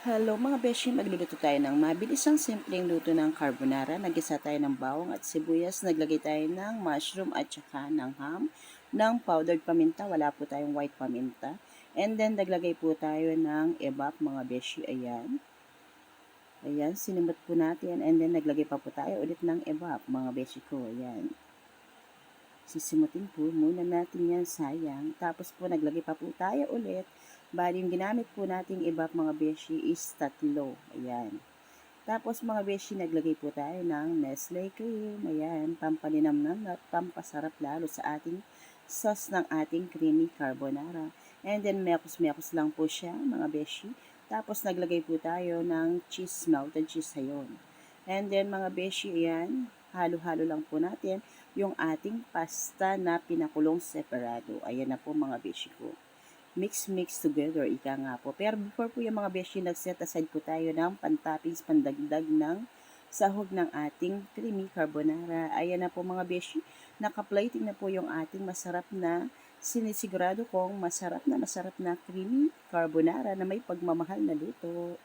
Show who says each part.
Speaker 1: Hello mga beshi, magluluto tayo ng mabilisang simpleng luto ng carbonara. Nagisa tayo ng bawang at sibuyas, naglagay tayo ng mushroom at saka ng ham, ng powdered paminta, wala po tayong white paminta. And then naglagay po tayo ng ebap mga beshi, ayan. Ayan, sinimot po natin and then naglagay pa po tayo ulit ng ebap mga beshi ko, ayan. Sisimutin po muna natin yan, sayang. Tapos po naglagay pa po tayo ulit. Bali yung ginamit po nating iba mga beshi is tatlo. Ayan. Tapos mga beshi, naglagay po tayo ng Nestle cream. Ayan, pampalinamnam at pampasarap lalo sa ating sauce ng ating creamy carbonara. And then mekos-mekos lang po siya mga beshi. Tapos naglagay po tayo ng cheese, melted cheese ayon. And then mga beshi, ayan, halo-halo lang po natin yung ating pasta na pinakulong separado. Ayan na po mga beshi ko. Mix together, ika nga po. Pero before po yung mga beshi, nag-set aside po tayo ng pantoppings, pandagdag ng sahog ng ating creamy carbonara. Ayan na po mga beshi, naka-plating na po yung ating masarap na, sinisigurado kong masarap na creamy carbonara na may pagmamahal na luto.